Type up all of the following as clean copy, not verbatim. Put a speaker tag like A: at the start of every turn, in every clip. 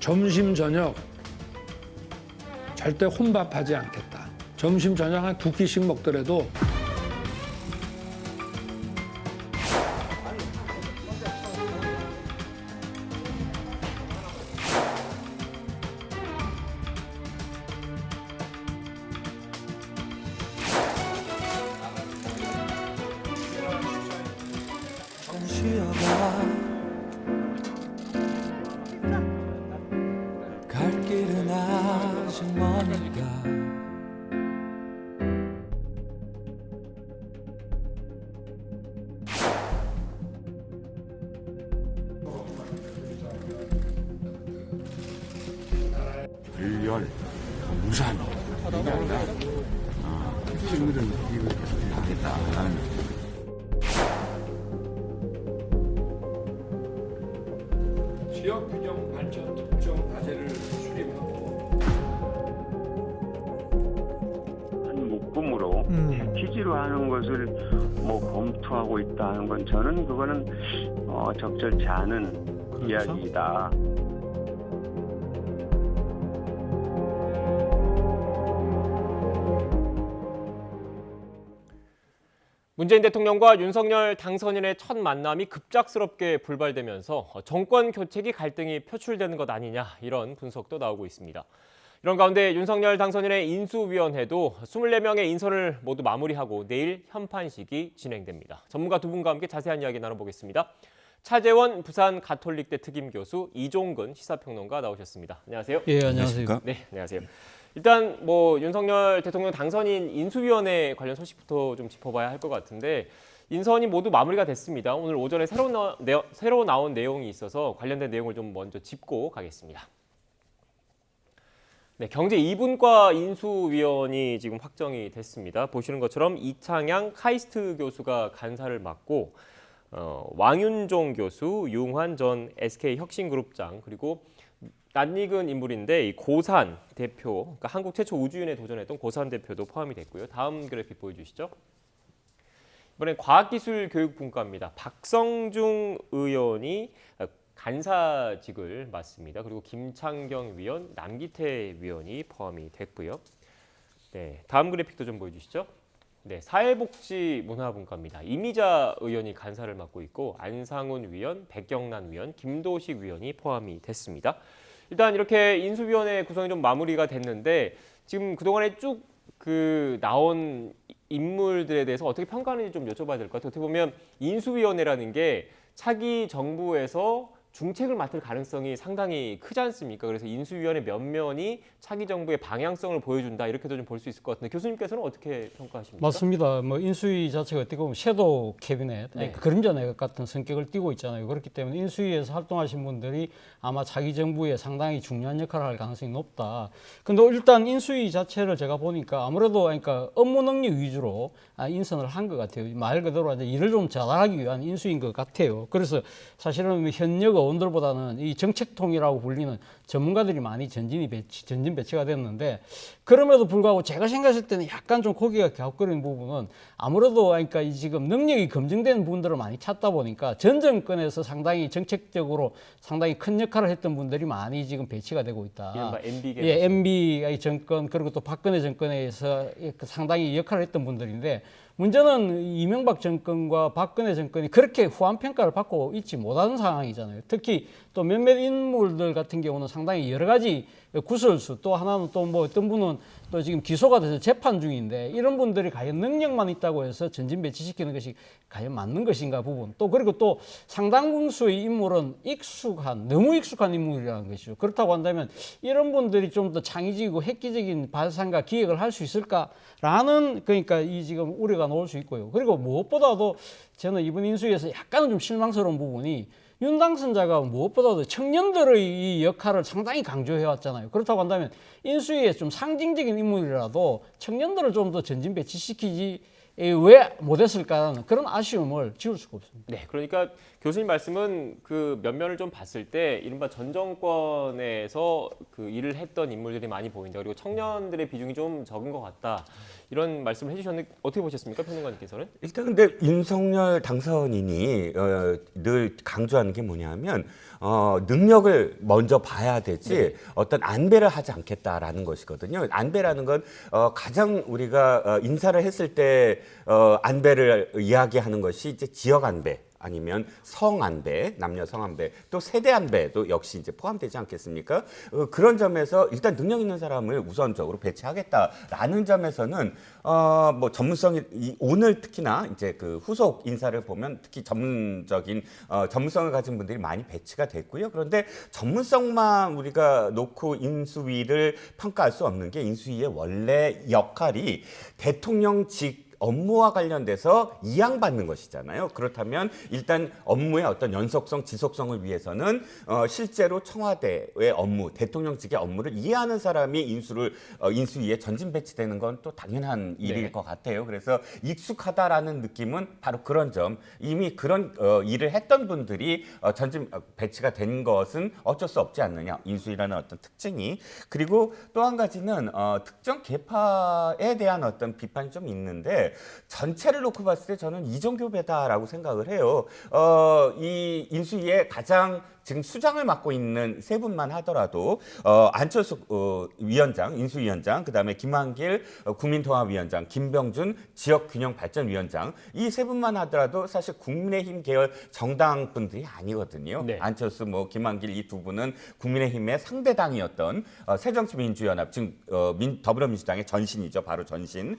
A: 점심 저녁 절대 혼밥하지 않겠다. 점심 저녁 한 2끼씩 먹더라도
B: 갈 길은 아직 머니까
C: 불열, 무산 이게 아니라 친구들은 이걸 계속 하겠다.
A: 지역 균형 발전 특정 과제를 수립하고
D: 한 묶음으로 패키지로 하는 것을 뭐 검토하고 있다는 건 저는 그거는 적절치 않은 이야기이다.
E: 문재인 대통령과 윤석열 당선인의 첫 만남이 급작스럽게 불발되면서 정권 교체기 갈등이 표출되는 것 아니냐 이런 분석도 나오고 있습니다. 이런 가운데 윤석열 당선인의 인수위원회도 24명의 인선을 모두 마무리하고 내일 현판식이 진행됩니다. 전문가 두 분과 함께 자세한 이야기 나눠보겠습니다. 차재원 부산 가톨릭대 특임교수, 이종근 시사평론가 나오셨습니다. 안녕하세요.
F: 예, 안녕하세요.
E: 네, 안녕하세요. 일단 윤석열 대통령 당선인 인수위원회 관련 소식부터 좀 짚어봐야 할 것 같은데 인선이 모두 마무리가 됐습니다. 오늘 오전에 새로 나온 내용이 있어서 관련된 내용을 좀 먼저 짚고 가겠습니다. 네, 경제 2분과 인수위원이 지금 확정이 됐습니다. 보시는 것처럼 이창양 카이스트 교수가 간사를 맡고 왕윤종 교수, 유웅환 전 SK혁신그룹장 그리고 낯익은 인물인데 이 고산 대표, 그러니까 한국 최초 우주인에 도전했던 고산 대표도 포함이 됐고요. 다음 그래픽 보여주시죠. 이번엔 과학기술교육분과입니다. 박성중 의원이 간사직을 맡습니다. 그리고 김창경 위원, 남기태 위원이 포함이 됐고요. 네, 다음 그래픽도 좀 보여주시죠. 네, 사회복지문화분과입니다. 이미자 의원이 간사를 맡고 있고 안상훈 위원, 백경란 위원, 김도식 위원이 포함이 됐습니다. 일단 이렇게 인수위원회 구성이 좀 마무리가 됐는데 지금 그동안에 쭉 나온 인물들에 대해서 어떻게 평가하는지 좀 여쭤봐야 될 것 같아요. 어떻게 보면 인수위원회라는 게 차기 정부에서 중책을 맡을 가능성이 상당히 크지 않습니까? 그래서 인수위원회 면면이 차기 정부의 방향성을 보여준다 이렇게도 좀 볼 수 있을 것 같은데 교수님께서는 어떻게 평가하십니까?
F: 맞습니다. 인수위 자체가 어떻게 보면 섀도우 캐비넷,
E: 네.
F: 그림자 내각 같은 성격을 띠고 있잖아요. 그렇기 때문에 인수위에서 활동하신 분들이 아마 차기 정부에 상당히 중요한 역할을 할 가능성이 높다. 근데 일단 인수위 자체를 제가 보니까 아무래도 그러니까 업무 능력 위주로 인선을 한 것 같아요. 말 그대로 이제 일을 좀 잘하기 위한 인수인 것 같아요. 그래서 사실은 현역 의원들보다는 이 정책통이라고 불리는 전문가들이 많이 전진 배치가 됐는데 그럼에도 불구하고 제가 생각했을 때는 약간 좀 고개가 갸웃거리는 부분은 아무래도 그러니까 지금 능력이 검증된 분들을 많이 찾다 보니까 전 정권에서 상당히 정책적으로 상당히 큰 역할을 했던 분들이 많이 지금 배치가 되고 있다.
E: 이른바 MB
F: 예, MB 정권 그리고 또 박근혜 정권에서 상당히 역할을 했던 분들인데 문제는 이명박 정권과 박근혜 정권이 그렇게 후한 평가를 받고 있지 못하는 상황이잖아요. 특히 또 몇몇 인물들 같은 경우는 상당히 여러 가지 구설수 또 하나는 또 어떤 분은 또 지금 기소가 돼서 재판 중인데 이런 분들이 과연 능력만 있다고 해서 전진 배치시키는 것이 과연 맞는 것인가 부분 또 그리고 또 상당수의 인물은 너무 익숙한 인물이라는 것이죠. 그렇다고 한다면 이런 분들이 좀 더 창의적이고 획기적인 발상과 기획을 할 수 있을까라는 그러니까 이 지금 우려가 나올 수 있고요. 그리고 무엇보다도 저는 이번 인수위에서 약간은 좀 실망스러운 부분이 윤 당선자가 무엇보다도 청년들의 이 역할을 상당히 강조해 왔잖아요. 그렇다고 한다면 인수위에 좀 상징적인 인물이라도 청년들을 좀 더 전진 배치시키지 왜 못했을까라는 그런 아쉬움을 지울 수가 없습니다.
E: 네, 그러니까 교수님 말씀은 그 면면을 좀 봤을 때 이른바 전 정권에서 그 일을 했던 인물들이 많이 보인다. 그리고 청년들의 비중이 좀 적은 것 같다. 이런 말씀을 해주셨는데 어떻게 보셨습니까, 평론가님께서는?
C: 일단 근데 윤석열 당선인이 늘 강조하는 게 뭐냐면 능력을 먼저 봐야 되지 어떤 안배를 하지 않겠다라는 것이거든요. 안배라는 건 가장 우리가 인사를 했을 때 안배를 이야기하는 것이 이제 지역 안배. 아니면 성안배, 남녀 성안배, 또 세대 안배도 역시 이제 포함되지 않겠습니까? 그런 점에서 일단 능력 있는 사람을 우선적으로 배치하겠다라는 점에서는 뭐 전문성이 오늘 특히나 이제 그 후속 인사를 보면 특히 전문적인 전문성을 가진 분들이 많이 배치가 됐고요. 그런데 전문성만 우리가 놓고 인수위를 평가할 수 없는 게 인수위의 원래 역할이 대통령직 업무와 관련돼서 이양받는 것이잖아요. 그렇다면 일단 업무의 어떤 연속성, 지속성을 위해서는 실제로 청와대의 업무, 대통령직의 업무를 이해하는 사람이 인수위에 전진 배치되는 건 또 당연한 일일 것 같아요. 그래서 익숙하다라는 느낌은 바로 그런 점, 이미 그런 일을 했던 분들이 전진 배치가 된 것은 어쩔 수 없지 않느냐. 인수위라는 어떤 특징이. 그리고 또 한 가지는 특정 계파에 대한 어떤 비판이 좀 있는데 전체를 놓고 봤을 때 저는 이종교배다라고 생각을 해요. 이 인수위의 가장 지금 수장을 맡고 있는 세 분만 하더라도 안철수 위원장, 인수위원장, 그다음에 김한길 국민통합위원장, 김병준 지역균형발전위원장 이 세 분만 하더라도 사실 국민의힘 계열 정당 분들이 아니거든요.
E: 네.
C: 안철수, 김한길 이 두 분은 국민의힘의 상대당이었던 새정치민주연합, 지금 더불어민주당의 전신이죠, 바로 전신의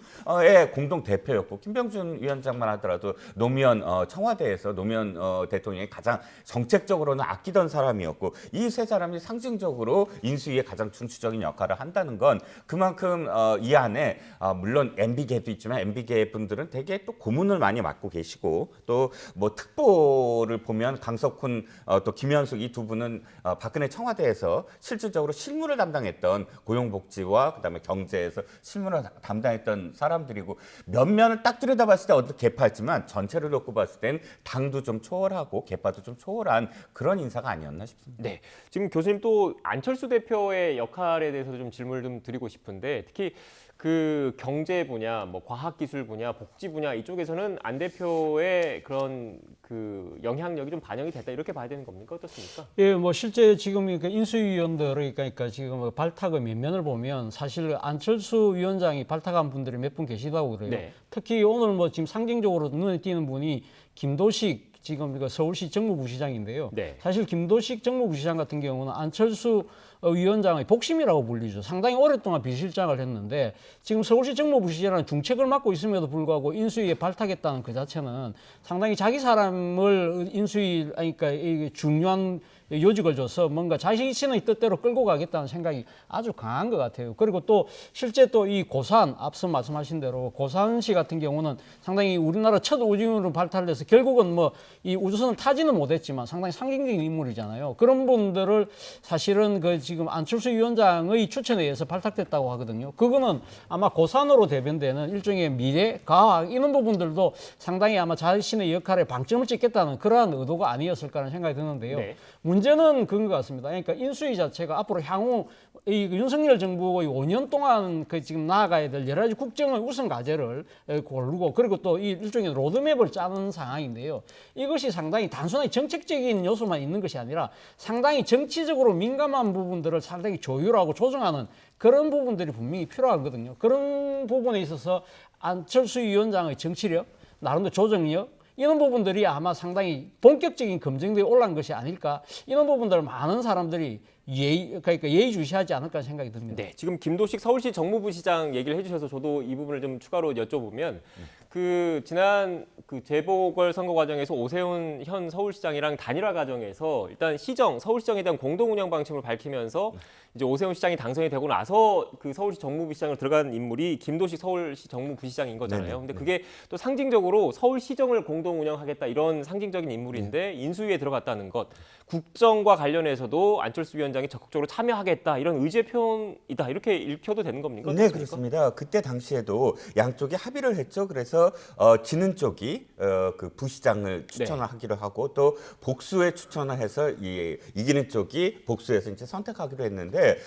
C: 공동 대표였고 김병준 위원장만 하더라도 노무현 청와대에서 노무현 대통령이 가장 정책적으로는 아끼던 사람이었고 이 세 사람이 상징적으로 인수위의 가장 중추적인 역할을 한다는 건 그만큼 이 안에 물론 MB계도 있지만 MB계 분들은 되게 또 고문을 많이 맡고 계시고 또 뭐 특보를 보면 강석훈 또 김현숙 이 두 분은 박근혜 청와대에서 실질적으로 실무를 담당했던 고용복지와 그다음에 경제에서 실무를 담당했던 사람들이고 면면을 딱 들여다봤을 때 어떤 개파였지만 전체를 놓고 봤을 땐 당도 좀 초월하고 개파도 좀 초월한 그런 인사가 아니었나 싶습니다.
E: 네, 지금 교수님 또 안철수 대표의 역할에 대해서도 좀 질문을 좀 드리고 싶은데 특히 그 경제 분야, 뭐 과학기술 분야, 복지 분야 이쪽에서는 안 대표의 그런 그 영향력이 좀 반영이 됐다 이렇게 봐야 되는 겁니까? 어떻습니까?
F: 예, 뭐 실제 지금 인수위원들의 그러니까 지금 발탁의 면면을 보면 사실 안철수 위원장이 발탁한 분들이 몇 분 계시다고 그래요.
E: 네.
F: 특히 오늘 뭐 지금 상징적으로 눈에 띄는 분이 김도식 지금 이거 서울시 정무부시장인데요.
E: 네.
F: 사실 김도식 정무부시장 같은 경우는 안철수 위원장의 복심이라고 불리죠. 상당히 오랫동안 비실장을 했는데 지금 서울시 정무부시장은 중책을 맡고 있음에도 불구하고 인수위에 발탁했다는 그 자체는 상당히 자기 사람을 인수위 그러니까 이게 중요한 요직을 줘서 뭔가 자신의 뜻대로 끌고 가겠다는 생각이 아주 강한 것 같아요. 그리고 또 실제 또 이 고산 앞서 말씀하신 대로 고산시 같은 경우는 상당히 우리나라 첫 우주인으로 발탁돼서 결국은 뭐 이 우주선을 타지는 못했지만 상당히 상징적인 인물이잖아요. 그런 분들을 사실은 그 지금 안철수 위원장의 추천에 의해서 발탁됐다고 하거든요. 그거는 아마 고산으로 대변되는 일종의 미래, 과학 이런 부분들도 상당히 아마 자신의 역할에 방점을 찍겠다는 그러한 의도가 아니었을까 하는 생각이 드는데요.
E: 네.
F: 문제는 그런 것 같습니다. 그러니까 인수위 자체가 앞으로 향후 이 윤석열 정부의 5년 동안 그 지금 나아가야 될 여러 가지 국정의 우선 과제를 고르고 그리고 또 이 일종의 로드맵을 짜는 상황인데요. 이것이 상당히 단순하게 정책적인 요소만 있는 것이 아니라 상당히 정치적으로 민감한 부분들을 상당히 조율하고 조정하는 그런 부분들이 분명히 필요하거든요. 그런 부분에 있어서 안철수 위원장의 정치력, 나름대로 조정력 이런 부분들이 아마 상당히 본격적인 검증대에 올라간 것이 아닐까 이런 부분들을 많은 사람들이 예의주시하지 않을까 생각이 듭니다.
E: 네, 지금 김도식 서울시 정무부시장 얘기를 해주셔서 저도 이 부분을 좀 추가로 여쭤보면 그 지난 그 재보궐 선거 과정에서 오세훈 현 서울시장이랑 단일화 과정에서 일단 서울시정에 대한 공동 운영 방침을 밝히면서 이제 오세훈 시장이 당선이 되고 나서 그 서울시 정무부시장을 들어간 인물이 김도식 서울시 정무부시장인 거잖아요. 근데 그게 또 상징적으로 서울시정을 공동 운영하겠다 이런 상징적인 인물인데 인수위에 들어갔다는 것, 국정과 관련해서도 안철수 위원장이 적극적으로 참여하겠다 이런 의지의 표현이다 이렇게 읽혀도 되는 겁니까?
C: 네, 그렇습니다. 그때 당시에도 양쪽이 합의를 했죠. 그래서 그래서 지는 쪽이 그 부시장을 추천을 하기로 하고 또 복수에 추천을 해서 이기는 쪽이 복수해서 이제 선택하기로 했는데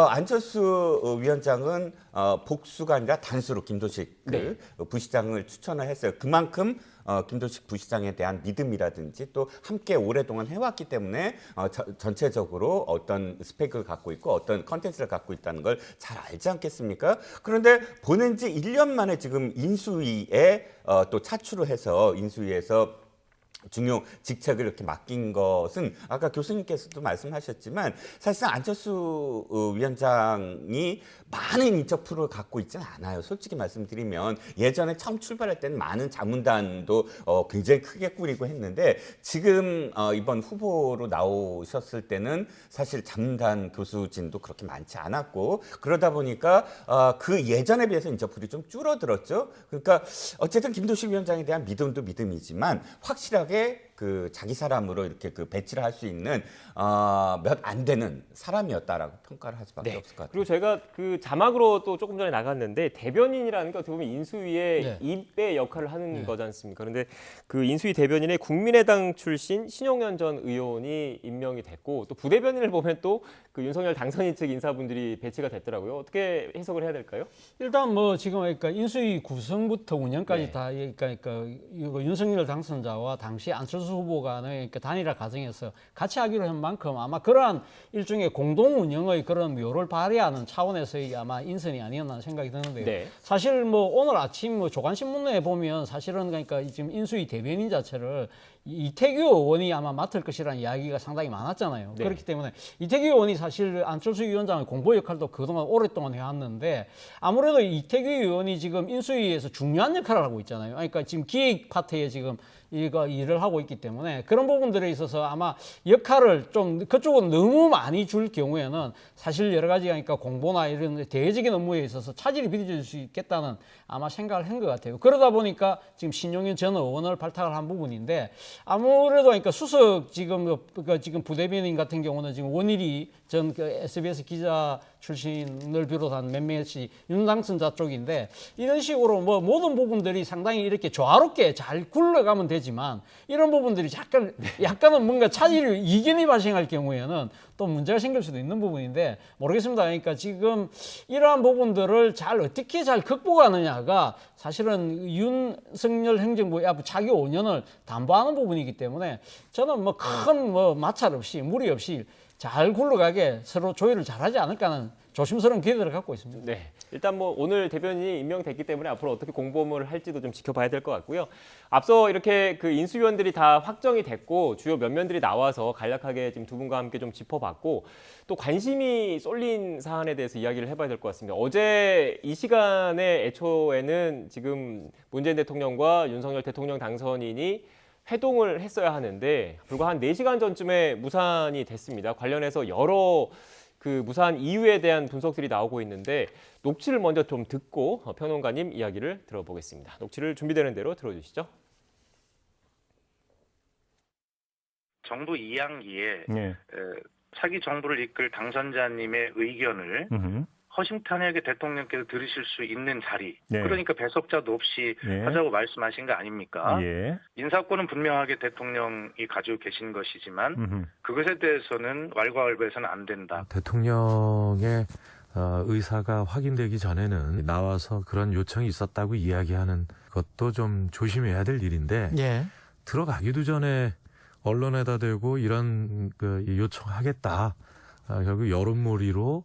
C: 안철수 위원장은 복수가 아니라 단수로 김도식 부시장을 추천을 했어요. 그만큼 김도식 부시장에 대한 믿음이라든지 또 함께 오랫동안 해왔기 때문에 전체적으로 어떤 스펙을 갖고 있고 어떤 컨텐츠를 갖고 있다는 걸 잘 알지 않겠습니까? 그런데 보낸 지 1년 만에 지금 인수위에 또 차출을 해서 인수위에서 중요 직책을 이렇게 맡긴 것은 아까 교수님께서도 말씀하셨지만 사실상 안철수 위원장이 많은 인적 프로를 갖고 있지는 않아요. 솔직히 말씀드리면 예전에 처음 출발할 때는 많은 자문단도 굉장히 크게 꾸리고 했는데 지금 이번 후보로 나오셨을 때는 사실 자문단 교수진도 그렇게 많지 않았고 그러다 보니까 그 예전에 비해서 인적 프로가 좀 줄어들었죠. 그러니까 어쨌든 김도식 위원장에 대한 믿음도 믿음이지만 확실하게 그 자기 사람으로 이렇게 그 배치를 할 수 있는 몇 안 되는 사람이었다라고 평가를 할 수밖에 없을 것 같아요.
E: 그리고 제가 그 자막으로 또 조금 전에 나갔는데 대변인이라는 게 어떻게 보면 인수위의 입의 역할을 하는 거지 않습니까? 그런데 그 인수위 대변인에 국민의당 출신 신용현 전 의원이 임명이 됐고 또 부대변인을 보면 또 그 윤석열 당선인 측 인사분들이 배치가 됐더라고요. 어떻게 해석을 해야 될까요?
F: 일단 뭐 지금 그러니까 인수위 구성부터 운영까지 다 그러니까 이거 윤석열 당선자와 당시 안철수 후보 간의 그러니까 단일화 과정에서 같이 하기로 한 만큼 아마 그러한 일종의 공동 운영의 그런 묘를 발휘하는 차원에서의 아마 인선이 아니었나 생각이 드는데요. 사실 뭐 오늘 아침 뭐 조간신문에 보면 사실은 그러니까 지금 인수위 대변인 자체를 이태규 의원이 아마 맡을 것이라는 이야기가 상당히 많았잖아요. 그렇기 때문에 이태규 의원이 사실 안철수 위원장의 공보 역할도 그동안 오랫동안 해왔는데 아무래도 이태규 의원이 지금 인수위에서 중요한 역할을 하고 있잖아요. 그러니까 지금 기획 파트에 지금 이거 일을 하고 있기 때문에 그런 부분들에 있어서 아마 역할을 좀 그쪽은 너무 많이 줄 경우에는 사실 여러 가지 그러니까 공보나 이런 대외적인 업무에 있어서 차질이 빚어질 수 있겠다는 아마 생각을 한 것 같아요. 그러다 보니까 지금 신용현 전 의원을 발탁을 한 부분인데 아무래도 그러니까 수석 지금 부대변인 같은 경우는 지금 원일이 전 그 SBS 기자 출신을 비롯한 몇몇이 윤당선자 쪽인데 이런 식으로 뭐 모든 부분들이 상당히 이렇게 조화롭게 잘 굴러가면 되지만 이런 부분들이 약간은 뭔가 차질이 이견이 발생할 경우에는 또 문제가 생길 수도 있는 부분인데 모르겠습니다. 그러니까 지금 이러한 부분들을 어떻게 잘 극복하느냐가 사실은 윤석열 행정부의 차기 5년을 담보하는 부분이기 때문에 저는 뭐 큰 마찰 없이 무리 없이 잘 굴러가게 서로 조율을 잘하지 않을까 하는 조심스러운 기대를 갖고 있습니다.
E: 네, 일단 뭐 오늘 대변인이 임명됐기 때문에 앞으로 어떻게 공보를 할지도 좀 지켜봐야 될 것 같고요. 앞서 이렇게 그 인수위원들이 다 확정이 됐고 주요 면면들이 나와서 간략하게 지금 두 분과 함께 좀 짚어봤고 또 관심이 쏠린 사안에 대해서 이야기를 해봐야 될 것 같습니다. 어제 이 시간에 애초에는 지금 문재인 대통령과 윤석열 대통령 당선인이 회동을 했어야 하는데 불과 한 4시간 전쯤에 무산이 됐습니다. 관련해서 여러 그 무산 이유에 대한 분석들이 나오고 있는데 녹취를 먼저 좀 듣고 평론가님 이야기를 들어보겠습니다. 녹취를 준비되는 대로 들어주시죠.
G: 정부 2학기에 차기 정부를 이끌 당선자님의 의견을 허심탄회하게 대통령께서 들으실 수 있는 자리, 그러니까 배석자도 없이 하자고 말씀하신 거 아닙니까? 인사권은 분명하게 대통령이 가지고 계신 것이지만 그것에 대해서는 왈가왈부해서는 안 된다.
H: 대통령의 의사가 확인되기 전에는 나와서 그런 요청이 있었다고 이야기하는 것도 좀 조심해야 될 일인데 들어가기도 전에 언론에다 대고 이런 그 요청하겠다, 결국 여론몰이로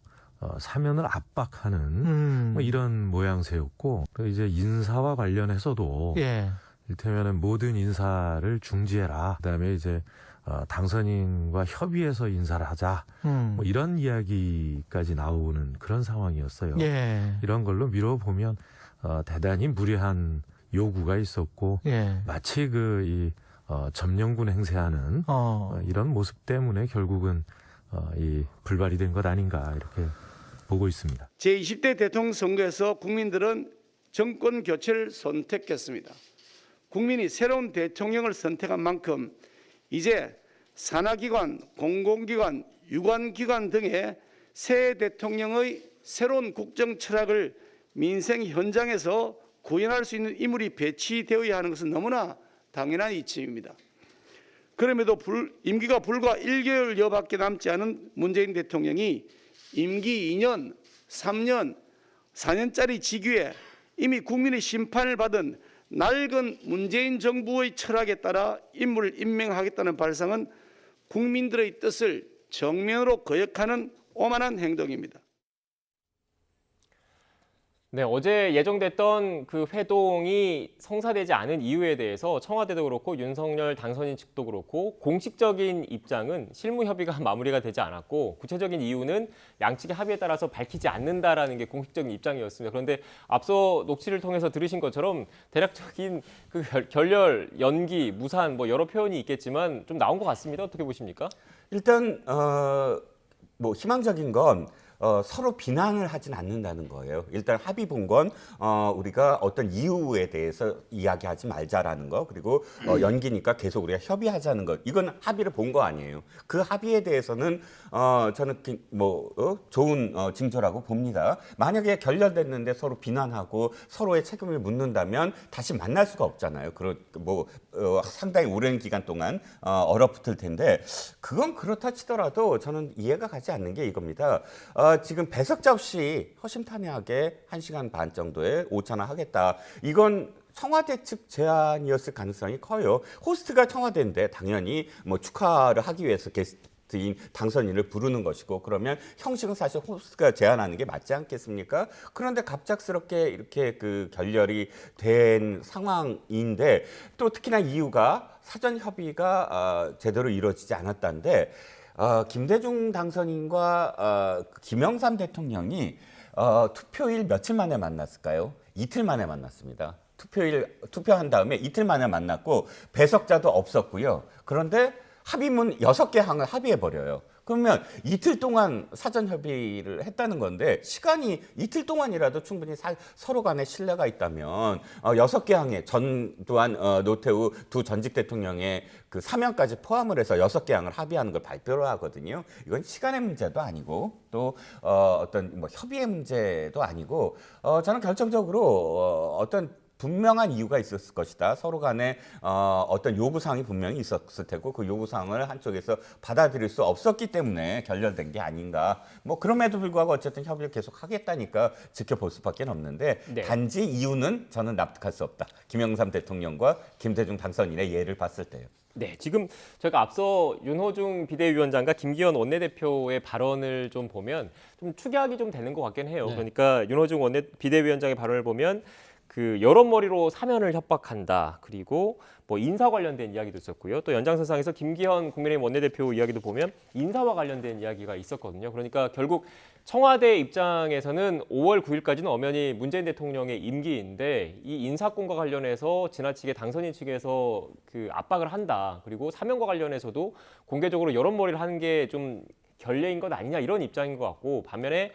H: 사면을 압박하는 뭐 이런 모양새였고, 이제 인사와 관련해서도 이를테면 모든 인사를 중지해라, 그다음에 이제 당선인과 협의해서 인사를 하자, 뭐 이런 이야기까지 나오는 그런 상황이었어요. 이런 걸로 미뤄보면 대단히 무리한 요구가 있었고 마치 이 점령군 행세하는 이런 모습 때문에 결국은 이 불발이 된 것 아닌가 이렇게 보고 있습니다.
I: 제20대 대통령 선거에서 국민들은 정권 교체를 선택했습니다. 국민이 새로운 대통령을 선택한 만큼 이제 산하기관, 공공기관, 유관기관 등의 새 대통령의 새로운 국정 철학을 민생 현장에서 구현할 수 있는 인물이 배치되어야 하는 것은 너무나 당연한 이치입니다. 그럼에도 임기가 불과 1개월여밖에 남지 않은 문재인 대통령이 임기 2년, 3년, 4년짜리 직위에 이미 국민의 심판을 받은 낡은 문재인 정부의 철학에 따라 인물을 임명하겠다는 발상은 국민들의 뜻을 정면으로 거역하는 오만한 행동입니다.
E: 네, 어제 예정됐던 그 회동이 성사되지 않은 이유에 대해서 청와대도 그렇고 윤석열 당선인 측도 그렇고 공식적인 입장은 실무 협의가 마무리가 되지 않았고 구체적인 이유는 양측의 합의에 따라서 밝히지 않는다라는 게 공식적인 입장이었습니다. 그런데 앞서 녹취를 통해서 들으신 것처럼 대략적인 그 결렬, 연기, 무산 뭐 여러 표현이 있겠지만 좀 나온 것 같습니다. 어떻게 보십니까?
C: 일단 뭐 희망적인 건 서로 비난을 하진 않는다는 거예요. 일단 합의 본 건 우리가 어떤 이유에 대해서 이야기하지 말자라는 거, 그리고 연기니까 계속 우리가 협의하자는 것, 이건 합의를 본 거 아니에요. 그 합의에 대해서는 저는 좋은 징조라고 봅니다. 만약에 결렬됐는데 서로 비난하고 서로의 책임을 묻는다면 다시 만날 수가 없잖아요. 상당히 오랜 기간 동안 얼어붙을 텐데, 그건 그렇다 치더라도 저는 이해가 가지 않는 게 이겁니다. 지금 배석자 없이 허심탄회하게 1시간 반 정도에 오찬하겠다. 이건 청와대 측 제안이었을 가능성이 커요. 호스트가 청와대인데 당연히 뭐 축하를 하기 위해서 게스트인 당선인을 부르는 것이고, 그러면 형식은 사실 호스트가 제안하는 게 맞지 않겠습니까? 그런데 갑작스럽게 이렇게 그 결렬이 된 상황인데, 또 특히나 이유가 사전 협의가 제대로 이루어지지 않았다는데, 김대중 당선인과 김영삼 대통령이 투표일 며칠 만에 만났을까요? 이틀 만에 만났습니다. 투표한 다음에 이틀 만에 만났고 배석자도 없었고요. 그런데 합의문 6개 항을 합의해버려요. 그러면 이틀 동안 사전 협의를 했다는 건데, 시간이 이틀 동안이라도 충분히 서로 간에 신뢰가 있다면 6개 항에 전두환, 노태우 두 전직 대통령의 그 사면까지 포함을 해서 6개 항을 합의하는 걸 발표를 하거든요. 이건 시간의 문제도 아니고 또 어떤 뭐 협의의 문제도 아니고, 저는 결정적으로 어떤 분명한 이유가 있었을 것이다. 서로 간에 어떤 요구사항이 분명히 있었을 테고, 그 요구사항을 한쪽에서 받아들일 수 없었기 때문에 결렬된 게 아닌가. 뭐 그럼에도 불구하고 어쨌든 협의를 계속 하겠다니까 지켜볼 수밖에 없는데,
E: 네.
C: 단지 이유는 저는 납득할 수 없다. 김영삼 대통령과 김대중 당선인의 예를 봤을 때요.
E: 네, 지금 저희가 앞서 윤호중 비대위원장과 김기현 원내대표의 발언을 좀 보면 좀 추격이 좀 되는 것 같긴 해요.
F: 네.
E: 그러니까 윤호중 비대위원장의 발언을 보면 그 여론머리로 사면을 협박한다. 그리고 뭐 인사 관련된 이야기도 있었고요. 또 연장선상에서 김기현 국민의힘 원내대표 이야기도 보면 인사와 관련된 이야기가 있었거든요. 그러니까 결국 청와대 입장에서는 5월 9일까지는 엄연히 문재인 대통령의 임기인데, 이 인사권과 관련해서 지나치게 당선인 측에서 그 압박을 한다. 그리고 사면과 관련해서도 공개적으로 여론머리를 하는 게 좀 결례인 것 아니냐, 이런 입장인 것 같고, 반면에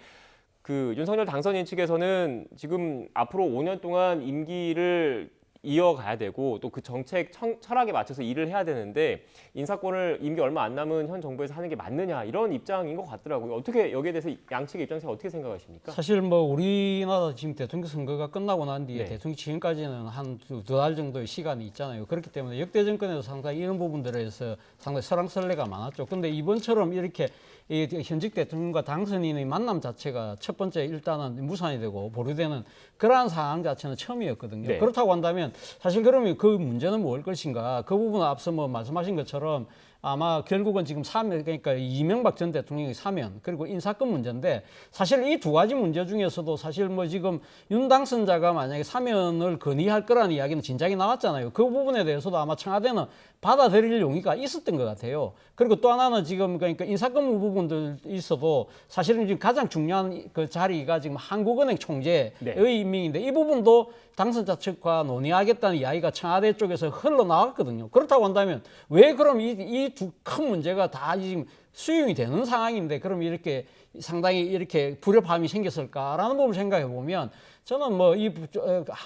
E: 그 윤석열 당선인 측에서는 지금 앞으로 5년 동안 임기를 이어가야 되고 또 그 정책 철학에 맞춰서 일을 해야 되는데, 인사권을 임기 얼마 안 남은 현 정부에서 하는 게 맞느냐, 이런 입장인 것 같더라고요. 어떻게 여기에 대해서 양측의 입장에서 어떻게 생각하십니까?
F: 사실 뭐 우리나라 지금 대통령 선거가 끝나고 난 뒤에
E: 네.
F: 대통령 취임까지는 한 두 달 정도의 시간이 있잖아요. 그렇기 때문에 역대 정권에도 상당히 이런 부분들에서 상당히 설왕설래가 많았죠. 근데 이번처럼 이렇게 이 현직 대통령과 당선인의 만남 자체가 첫 번째 일단은 무산이 되고 보류되는 그러한 상황 자체는 처음이었거든요.
E: 네.
F: 그렇다고 한다면 사실 그러면 그 문제는 뭘 것인가? 그 부분은 앞서 뭐 말씀하신 것처럼 아마 결국은 지금 사면, 그러니까 이명박 전 대통령의 사면, 그리고 인사권 문제인데, 사실 이 두 가지 문제 중에서도 사실 뭐 지금 윤 당선자가 만약에 사면을 건의할 거라는 이야기는 진작에 나왔잖아요. 그 부분에 대해서도 아마 청와대는 받아들일 용의가 있었던 것 같아요. 그리고 또 하나는 지금 그러니까 인사권 부분들 있어도 사실은 지금 가장 중요한 그 자리가 지금 한국은행 총재의
E: 네.
F: 임명인데, 이 부분도 당선자 측과 논의하겠다는 이야기가 청와대 쪽에서 흘러나왔거든요. 그렇다고 한다면 왜 그럼 이 두 큰 문제가 다 지금 수용이 되는 상황인데 그럼 이렇게 상당히 이렇게 불협화음이 생겼을까라는 부분을 생각해 보면 저는 뭐 이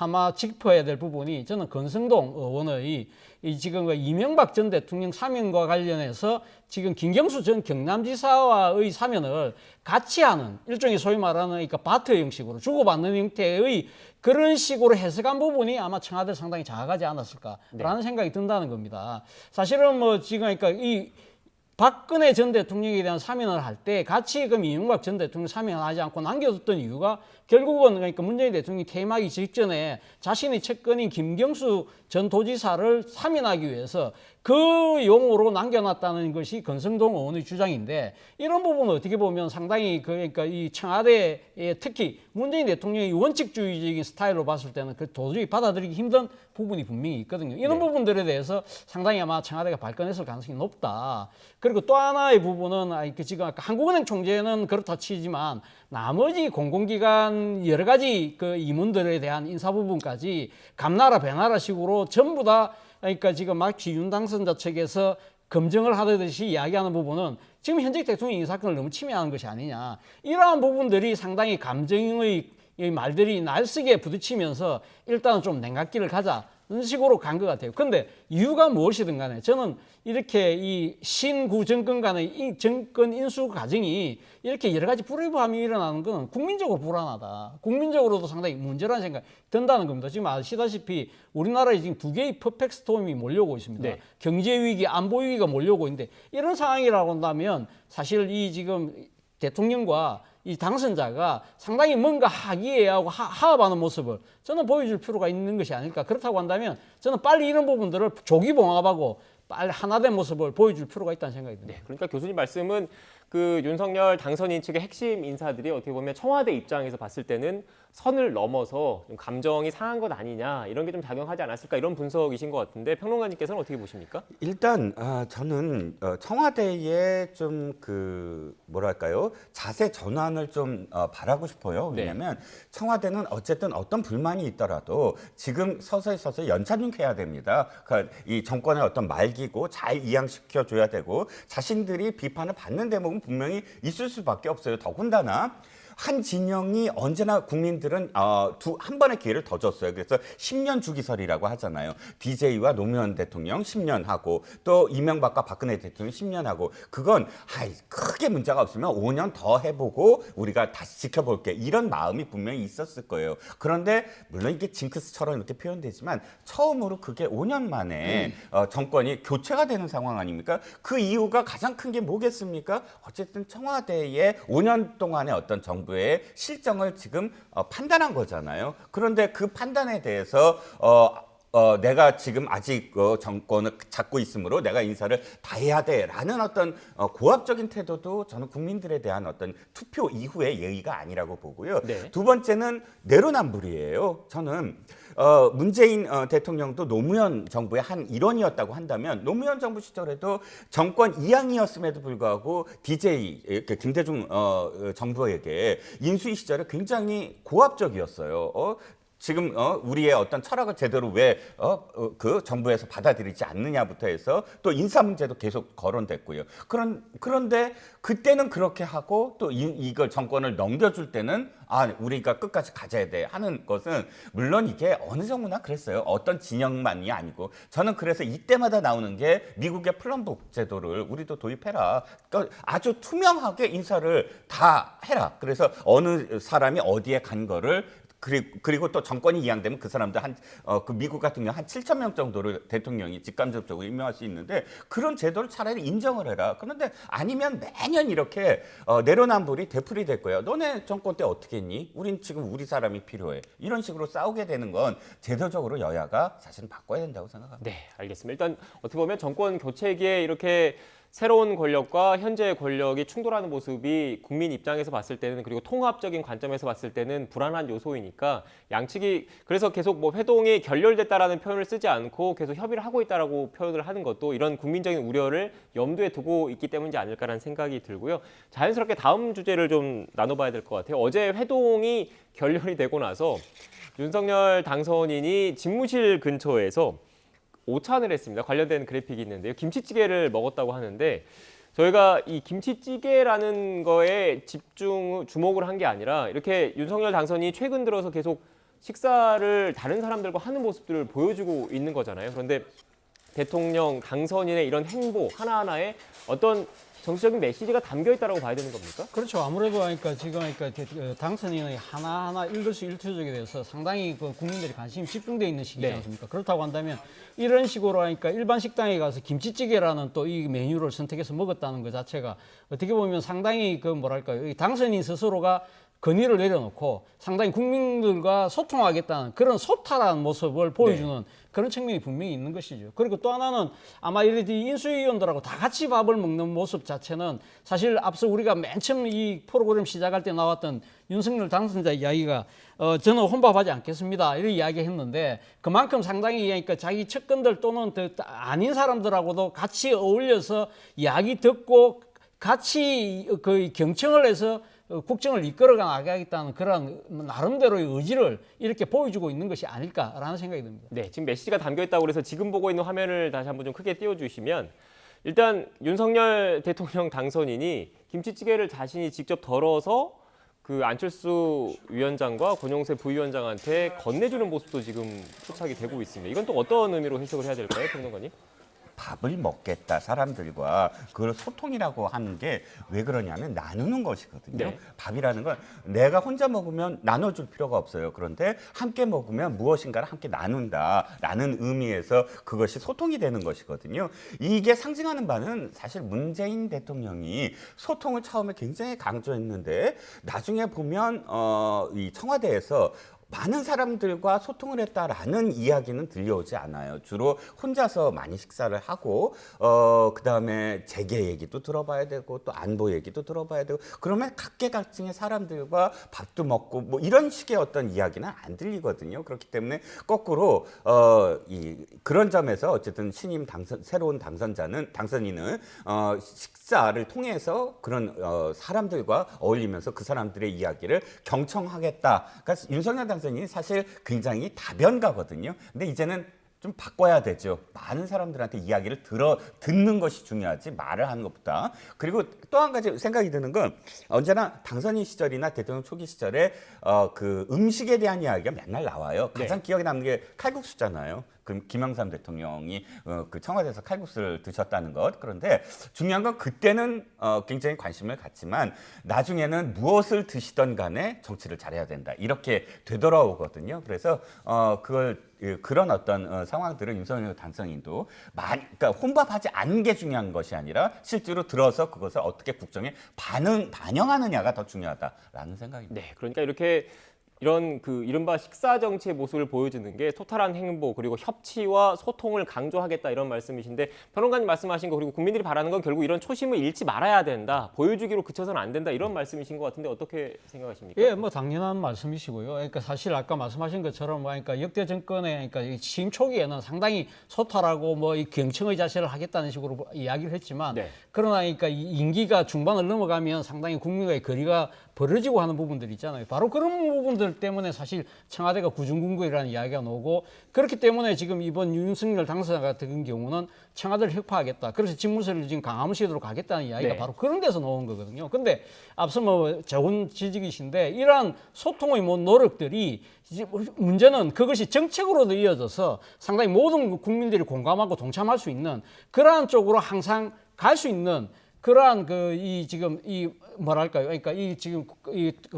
F: 아마 짚어야 될 부분이 저는 권성동 의원의 이 지금 이명박 전 대통령 사면과 관련해서 지금 김경수 전 경남지사와의 사면을 같이 하는 일종의 소위 말하는 그러니까 바트 형식으로 주고받는 형태의 그런 식으로 해석한 부분이 아마 청와대 상당히 작아가지 않았을까라는 생각이 든다는 겁니다. 사실은 뭐 지금 그러니까 이 박근혜 전 대통령에 대한 사면을 할 때 같이 그럼 이명박 전 대통령 사면을 하지 않고 남겨뒀던 이유가 결국은 그러니까 문재인 대통령이 퇴임하기 직전에 자신의 측근인 김경수 전 도지사를 사면하기 위해서 그 용으로 남겨놨다는 것이 권성동 의원의 주장인데 이런 부분은 어떻게 보면 상당히 그러니까 이 청와대에 특히 문재인 대통령의 원칙주의적인 스타일로 봤을 때는 그 도저히 받아들이기 힘든 부분이 분명히 있거든요. 이런 부분들에 대해서 상당히 아마 청와대가 발끈했을 가능성이 높다. 그리고 또 하나의 부분은 지금 아까 한국은행 총재는 그렇다 치지만 나머지 공공기관 여러 가지 그 임원들에 대한 인사 부분까지 감나라 배나라식으로 전부 다 그러니까 지금 마치 윤 당선자 측에서 검증을 하듯이 이야기하는 부분은 지금 현직 대통령 인사권을 너무 침해하는 것이 아니냐. 이러한 부분들이 상당히 감정의 이 말들이 날쓰게 부딪히면서 일단은 좀 냉각기를 가자. 이런 식으로 간 것 같아요. 근데 이유가 무엇이든 간에 저는 이렇게 이 신구 정권 간의 이 정권 인수 과정이 이렇게 여러 가지 불협화음이 일어나는 건 국민적으로 불안하다. 국민적으로도 상당히 문제라는 생각이 든다는 겁니다. 지금 아시다시피 우리나라에 지금 두 개의 퍼펙트 스톰이 몰려오고 있습니다.
E: 네.
F: 경제 위기, 안보 위기가 몰려오고 있는데 이런 상황이라고 한다면 사실 이 지금 대통령과 이 당선자가 상당히 뭔가 하기애애하고 하합하는 모습을 저는 보여줄 필요가 있는 것이 아닐까. 그렇다고 한다면 저는 빨리 이런 부분들을 조기봉합하고 빨리 하나된 모습을 보여줄 필요가 있다는 생각이 듭니다.
E: 네, 그러니까 교수님 말씀은 그 윤석열 당선인 측의 핵심 인사들이 어떻게 보면 청와대 입장에서 봤을 때는 선을 넘어서 좀 감정이 상한 것 아니냐 이런 게 좀 작용하지 않았을까 이런 분석이신 것 같은데 평론가님께서는 어떻게 보십니까?
C: 일단 저는 청와대의 좀 그 뭐랄까요 자세 전환을 좀 바라고 싶어요. 왜냐하면 청와대는 어쨌든 어떤 불만이 있더라도 지금 서서히 연착륙해야 됩니다. 그러니까 이 정권의 어떤 말기고 잘 이양시켜 줘야 되고 자신들이 비판을 받는 대목은 분명히 있을 수밖에 없어요. 더군다나 한 진영이 언제나 국민들은 한 번의 기회를 더 줬어요. 그래서 10년 주기설이라고 하잖아요. DJ와 노무현 대통령 10년 하고 또 이명박과 박근혜 대통령 10년 하고 그건 크게 문제가 없으면 5년 더 해보고 우리가 다시 지켜볼게 이런 마음이 분명히 있었을 거예요. 그런데 물론 이게 징크스처럼 이렇게 표현되지만 처음으로 그게 5년 만에 정권이 교체가 되는 상황 아닙니까? 그 이유가 가장 큰 게 뭐겠습니까? 어쨌든 청와대의 5년 동안의 어떤 정부의 실정을 지금 판단한 거잖아요. 그런데 그 판단에 대해서 내가 지금 아직 정권을 잡고 있으므로 내가 인사를 다 해야 돼라는 어떤 고압적인 태도도 저는 국민들에 대한 어떤 투표 이후의 예의가 아니라고 보고요.
E: 네.
C: 두 번째는 내로남불이에요. 저는 문재인 대통령도 노무현 정부의 한 일원이었다고 한다면 노무현 정부 시절에도 정권 이양이었음에도 불구하고 DJ 김대중 정부에게 인수위 시절에 굉장히 고압적이었어요. 지금 우리의 어떤 철학을 제대로 왜 그 정부에서 받아들이지 않느냐부터 해서 또 인사 문제도 계속 거론됐고요. 그런데 그때는 그렇게 하고 또 이걸 정권을 넘겨줄 때는 우리가 끝까지 가져야 돼 하는 것은 물론 이게 어느 정부나 그랬어요. 어떤 진영만이 아니고 저는 그래서 이때마다 나오는 게 미국의 플럼북 제도를 우리도 도입해라. 그러니까 아주 투명하게 인사를 다 해라. 그래서 어느 사람이 어디에 간 거를 그리고 또 정권이 이양되면 그 사람들 그 미국 같은 경우 한 7천 명 정도를 대통령이 직간접적으로 임명할 수 있는데 그런 제도를 차라리 인정을 해라. 그런데 아니면 매년 이렇게 내로남불이 되풀이될 거예요. 너네 정권 때 어떻게 했니? 우린 지금 우리 사람이 필요해. 이런 식으로 싸우게 되는 건 제도적으로 여야가 사실은 바꿔야 된다고 생각합니다.
E: 네, 알겠습니다. 일단 어떻게 보면 정권 교체기에 이렇게 새로운 권력과 현재의 권력이 충돌하는 모습이 국민 입장에서 봤을 때는 그리고 통합적인 관점에서 봤을 때는 불안한 요소이니까 양측이 그래서 계속 뭐 회동이 결렬됐다라는 표현을 쓰지 않고 계속 협의를 하고 있다라고 표현을 하는 것도 이런 국민적인 우려를 염두에 두고 있기 때문이지 않을까라는 생각이 들고요. 자연스럽게 다음 주제를 좀 나눠봐야 될 것 같아요. 어제 회동이 결렬이 되고 나서 윤석열 당선인이 집무실 근처에서 오찬을 했습니다. 관련된 그래픽이 있는데요. 김치찌개를 먹었다고 하는데 저희가 이 김치찌개라는 거에 주목을 한 게 아니라 이렇게 윤석열 당선인이 최근 들어서 계속 식사를 다른 사람들과 하는 모습들을 보여주고 있는 거잖아요. 그런데 대통령 당선인의 이런 행보 하나하나에 어떤 정치적인 메시지가 담겨 있다고 봐야 되는 겁니까?
F: 그렇죠. 아무래도 지금 당선인의 하나하나 일거수일투족에 대해서 상당히 국민들이 관심이 집중돼 있는 시기지 않습니까? 그렇다고 한다면 이런 식으로 일반 식당에 가서 김치찌개라는 또 이 메뉴를 선택해서 먹었다는 것 자체가 어떻게 보면 상당히 이 당선인 스스로가 건의를 내려놓고 상당히 국민들과 소통하겠다는 그런 소탈한 모습을 보여주는 그런 측면이 분명히 있는 것이죠. 그리고 또 하나는 아마 이렇게 인수위원들하고 다 같이 밥을 먹는 모습 자체는 사실 앞서 우리가 맨 처음 이 프로그램 시작할 때 나왔던 윤석열 당선자 이야기가 저는 혼밥하지 않겠습니다. 이런 이야기 했는데 그만큼 상당히 자기 측근들 또는 아닌 사람들하고도 같이 어울려서 이야기 듣고 같이 경청을 해서 국정을 이끌어 나가겠다는 그런 나름대로의 의지를 이렇게 보여주고 있는 것이 아닐까라는 생각이 듭니다.
E: 네, 지금 메시지가 담겨 있다고 그래서 지금 보고 있는 화면을 다시 한번 좀 크게 띄워주시면 일단 윤석열 대통령 당선인이 김치찌개를 자신이 직접 덜어서 그 안철수 위원장과 권영세 부위원장한테 건네주는 모습도 지금 포착이 되고 있습니다. 이건 또 어떤 의미로 해석을 해야 될까요, 평론가님?
C: 밥을 먹겠다 사람들과 그걸 소통이라고 하는 게 왜 그러냐면 나누는 것이거든요.
E: 네.
C: 밥이라는 건 내가 혼자 먹으면 나눠줄 필요가 없어요. 그런데 함께 먹으면 무엇인가를 함께 나눈다라는 의미에서 그것이 소통이 되는 것이거든요. 이게 상징하는 바는 사실 문재인 대통령이 소통을 처음에 굉장히 강조했는데 나중에 보면 이 청와대에서 많은 사람들과 소통을 했다라는 이야기는 들려오지 않아요. 주로 혼자서 많이 식사를 하고 그다음에 재계 얘기도 들어봐야 되고 또 안보 얘기도 들어봐야 되고 그러면 각계각층의 사람들과 밥도 먹고 뭐 이런 식의 어떤 이야기는 안 들리거든요. 그렇기 때문에 거꾸로 그런 점에서 어쨌든 새로운 당선인은 식사를 통해서 그런 사람들과 어울리면서 그 사람들의 이야기를 경청하겠다. 그러니까 윤석열 당선인이 사실 굉장히 다변가거든요. 근데 이제는 좀 바꿔야 되죠. 많은 사람들한테 이야기를 듣는 것이 중요하지 말을 하는 것보다. 그리고 또 한 가지 생각이 드는 건 언제나 당선인 시절이나 대통령 초기 시절에 그 음식에 대한 이야기가 맨날 나와요. 가장 기억에 남는 게 칼국수잖아요. 그 김영삼 대통령이 그 청와대에서 칼국수를 드셨다는 것. 그런데 중요한 건 그때는 굉장히 관심을 갖지만 나중에는 무엇을 드시던 간에 정치를 잘해야 된다. 이렇게 되돌아오거든요. 그래서 그런 어떤 상황들을 윤석열 당선인도 그러니까 혼밥하지 않는 게 중요한 것이 아니라 실제로 들어서 그것을 어떻게 국정에 반영하느냐가 더 중요하다라는 생각입니다.
E: 네, 그러니까 이런 그 이른바 식사 정치의 모습을 보여주는 게 토탈한 행보 그리고 협치와 소통을 강조하겠다 이런 말씀이신데 평론가님 말씀하신 거 그리고 국민들이 바라는 건 결국 이런 초심을 잃지 말아야 된다. 보여주기로 그쳐서는 안 된다. 이런 말씀이신 것 같은데 어떻게 생각하십니까?
F: 예, 뭐 당연한 말씀이시고요. 그러니까 사실 아까 말씀하신 것처럼 그러니까 역대 정권의 그러니까 취임 초기에는 상당히 소탈하고 뭐 이 경청의 자세를 하겠다는 식으로 이야기를 했지만 그러나 그러니까 임기가 중반을 넘어가면 상당히 국민과의 거리가 벌어지고 하는 부분들이 있잖아요. 바로 그런 부분들 때문에 사실 청와대가 구중궁궐이라는 이야기가 나오고 그렇기 때문에 지금 이번 윤석열 당선자 같은 경우는 청와대를 혁파하겠다. 그래서 집무실을 지금 강화문시로 가겠다는 이야기가 바로 그런 데서 나온 거거든요. 근데 앞서 뭐 좋은 지적이신데 이러한 소통의 노력들이 문제는 그것이 정책으로도 이어져서 상당히 모든 국민들이 공감하고 동참할 수 있는 그러한 쪽으로 항상 갈 수 있는 그러한 그러니까 이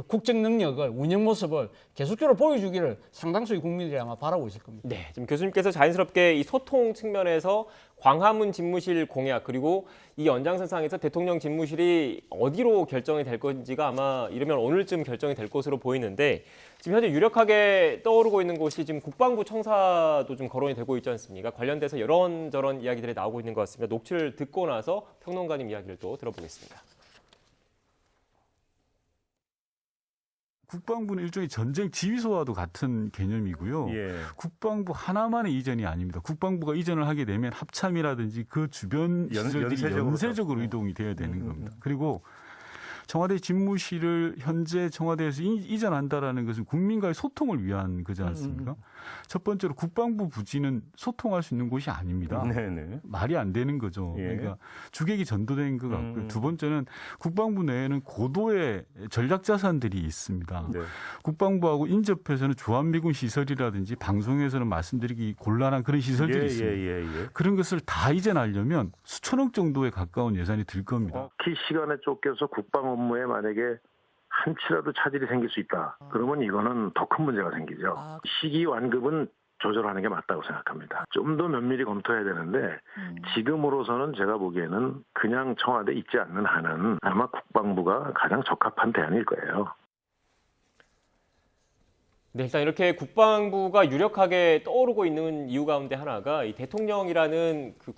F: 국정 능력을 운영 모습을 계속적으로 보여주기를 상당수의 국민들이 아마 바라고 있을 겁니다.
E: 네, 지금 교수님께서 자연스럽게 이 소통 측면에서 광화문 집무실 공약 그리고 이 연장선상에서 대통령 집무실이 어디로 결정이 될 건지가 아마 이르면 오늘쯤 결정이 될 것으로 보이는데 지금 현재 유력하게 떠오르고 있는 곳이 지금 국방부 청사도 좀 거론이 되고 있지 않습니까? 관련돼서 이런저런 이야기들이 나오고 있는 것 같습니다. 녹취를 듣고 나서 평론가님 이야기를 또 들어보겠습니다.
J: 국방부는 일종의 전쟁 지휘소와도 같은 개념이고요. 국방부 하나만의 이전이 아닙니다. 국방부가 이전을 하게 되면 합참이라든지 그 주변 시설들이 연쇄적으로 이동이 되어야 되는 겁니다. 그리고 청와대 집무실을 현재 청와대에서 이전한다라는 것은 국민과의 소통을 위한 거지 않습니까? 첫 번째로 국방부 부지는 소통할 수 있는 곳이 아닙니다.
K: 네네.
J: 말이 안 되는 거죠.
K: 예.
J: 그러니까 주객이 전도된 것 같고요. 두 번째는 국방부 내에는 고도의 전략 자산들이 있습니다.
K: 네.
J: 국방부하고 인접해서는 주한미군 시설이라든지 방송에서는 말씀드리기 곤란한 그런 시설들이 있습니다. 그런 것을 다 이전하려면 수천억 정도에 가까운 예산이 들 겁니다.
L: 키 시간에 쫓겨서 국방 업무에 만약에 한치라도 차질이 생길 수 있다. 그러면 이거는 더 큰 문제가 생기죠. 시기 완급은 조절하는 게 맞다고 생각합니다. 좀 더 면밀히 검토해야 되는데 지금으로서는 제가 보기에는 그냥 청와대에 있지 않는 한은 아마 국방부가 가장 적합한 대안일 거예요.
E: 네, 일단 이렇게 국방부가 유력하게 떠오르고 있는 이유 가운데 하나가 이 대통령이라는 그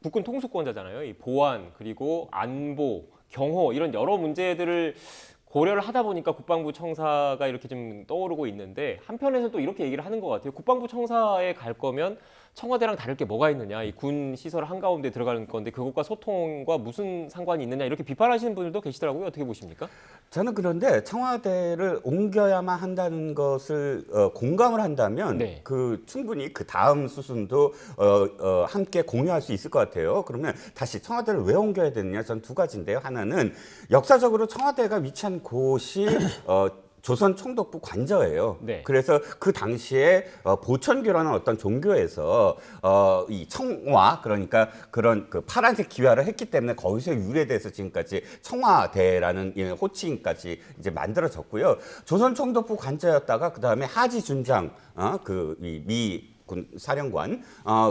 E: 국군 통수권자잖아요. 이 보안 그리고 안보, 경호 이런 여러 문제들을 고려를 하다 보니까 국방부 청사가 이렇게 좀 떠오르고 있는데 한편에서 또 이렇게 얘기를 하는 것 같아요. 국방부 청사에 갈 거면 청와대랑 다를 게 뭐가 있느냐. 이 군 시설 한가운데 들어가는 건데 그것과 소통과 무슨 상관이 있느냐. 이렇게 비판하시는 분들도 계시더라고요. 어떻게 보십니까?
C: 저는 그런데 청와대를 옮겨야만 한다는 것을 공감을 한다면
E: 네.
C: 그 충분히 그 다음 수순도 함께 공유할 수 있을 것 같아요. 그러면 다시 청와대를 왜 옮겨야 되느냐? 전 두 가지인데요. 하나는 역사적으로 청와대가 위치한 곳이 조선 총독부 관저예요.
E: 네.
C: 그래서 그 당시에 보천교라는 어떤 종교에서 이 청화 그러니까 그런 그 파란색 기와를 했기 때문에 거기서 유래돼서 지금까지 청와대라는 호칭까지 이제 만들어졌고요. 조선 총독부 관저였다가 그 다음에 하지 준장 미 군 사령관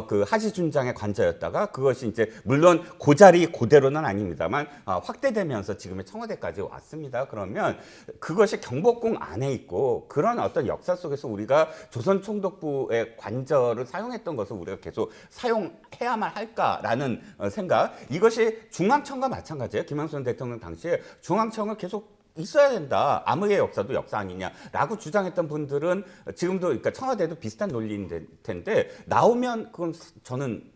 C: 그 하지 준장의 관저였다가 그것이 이제 물론 그 자리 그대로는 아닙니다만 확대되면서 지금의 청와대까지 왔습니다. 그러면 그것이 경복궁 안에 있고 그런 어떤 역사 속에서 우리가 조선 총독부의 관저를 사용했던 것을 우리가 계속 사용해야만 할까라는 생각. 이것이 중앙청과 마찬가지예요. 김영순 대통령 당시에 중앙청을 계속 있어야 된다. 암흑의 역사도 역사 아니냐라고 주장했던 분들은 지금도 그러니까 청와대도 비슷한 논리인 텐데 나오면 그건 저는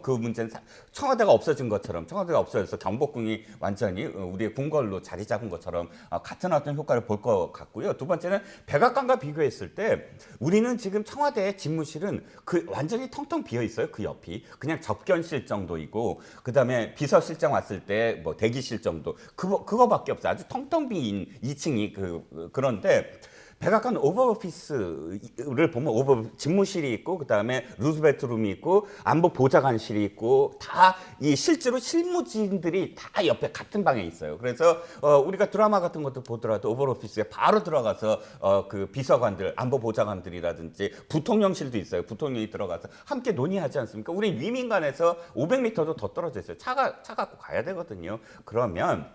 C: 그 문제는 청와대가 없어진 것처럼 청와대가 없어져서 경복궁이 완전히 우리의 궁궐로 자리 잡은 것처럼 같은 어떤 효과를 볼 것 같고요. 두 번째는 백악관과 비교했을 때 우리는 지금 청와대의 집무실은 그 완전히 텅텅 비어 있어요. 그 옆이 그냥 접견실 정도이고 그 다음에 비서실장 왔을 때 뭐 대기실 정도 그거밖에 없어요. 아주 텅텅 빈 2층이 그런데 백악관 오버오피스를 보면 집무실이 있고 그다음에 루즈벨트룸이 있고 안보 보좌관실이 있고 다 이 실제로 실무진들이 다 옆에 같은 방에 있어요. 그래서 우리가 드라마 같은 것도 보더라도 오버오피스에 바로 들어가서 그 비서관들, 안보 보좌관들이라든지 부통령실도 있어요. 부통령이 들어가서 함께 논의하지 않습니까? 우리 위민관에서 500m도 더 떨어져 있어요. 차 갖고 가야 되거든요. 그러면